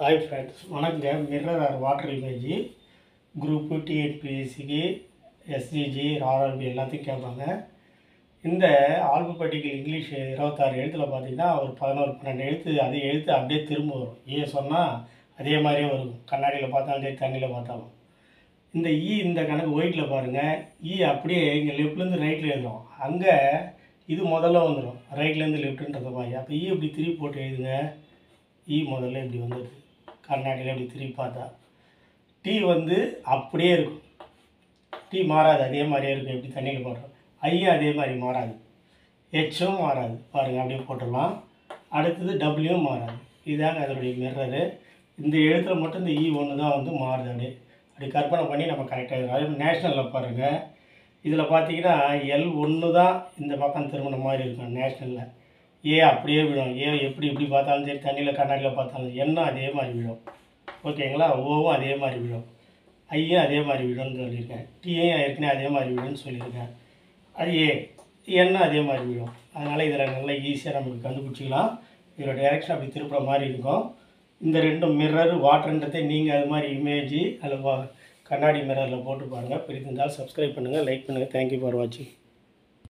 Hi friends, வணக்கங்க. Mirror or water image group டிஎன்பிஎஸ்சிக்கு SGG RRB எல்லாத்தையும் கேட்பாங்க. இந்த ஆல்பபெட்டிக்கல் இங்கிலீஷ் 26 எழுத்தில் பார்த்தீங்கன்னா ஒரு 11-12 எழுத்து அதே எழுத்து அப்படியே திரும்ப வரும். ஏ சொன்னால் அதே மாதிரியே வரும். கண்ணாடியில் பார்த்தாலும் சரி, தண்ணியில் பார்த்தாலும். இந்த இந்த கணக்கு ஒயிட்டில் பாருங்கள். அப்படியே இங்கே லெஃப்ட்லேருந்து ரைட்டில் எழுதுறோம். அங்கே இது முதல்ல வந்துடும், ரைட்லேருந்து லெஃப்ட்டுன்றது மாதிரி. அப்போ இப்படி திருப்பி போட்டு எழுதுங்க. முதல்ல இப்படி வந்துடுது, கண்ணாடியில் இப்படி திருப்பி பார்த்தா. டி அப்படியே இருக்கும், டி மாறாது, அதே மாதிரியே இருக்கும். எப்படி தண்ணியில் போடுறோம். ஐயும் அதே மாதிரி மாறாது, ஹெச்சும் மாறாது. பாருங்கள், அப்படியே போட்டுடலாம். அடுத்தது டபிள்யூவும் மாறாது. இதாங்க அதனுடைய மிரரு. இந்த எழுத்தில் மட்டும் இந்த ஒன்று தான் மாறுது. அப்படி கற்பனை பண்ணி நம்ம கரெக்டாக இருக்கும். அதே நேஷ்னலில் பாருங்கள். இதில் பார்த்தீங்கன்னா L1 தான் இந்த பக்கம் திரும்பின மாதிரி இருக்கும். நேஷ்னலில் அப்படியே விழும். எப்படி பார்த்தாலும் சரி, தண்ணியில் கண்ணாடியில் பார்த்தாலும் எண்ணும் அதே மாதிரி விழும். ஓகேங்களா? ஓவும் அதே மாதிரி விழும், ஐயும் அதே மாதிரி விழும்னு சொல்லியிருக்கேன். டீயும் ஏற்கனவே அதே மாதிரி விழும்னு சொல்லியிருக்கேன். அது எண்ணும் அதே மாதிரி விழும். அதனால் இதில் நல்லா ஈஸியாக நமக்கு கண்டுபிடிச்சிக்கலாம். இதோட டைரெக்ஷன் அப்படி திருப்புற மாதிரி இருக்கும். இந்த ரெண்டும் மிரர் வாட்டர்ன்றதை நீங்கள் அது மாதிரி இமேஜ் அதில் கண்ணாடி மிரரில் போட்டு பாருங்கள். பிடித்திருந்தால் சப்ஸ்கிரைப் பண்ணுங்கள், லைக் பண்ணுங்கள். தேங்க்யூ ஃபார் வாட்சிங்.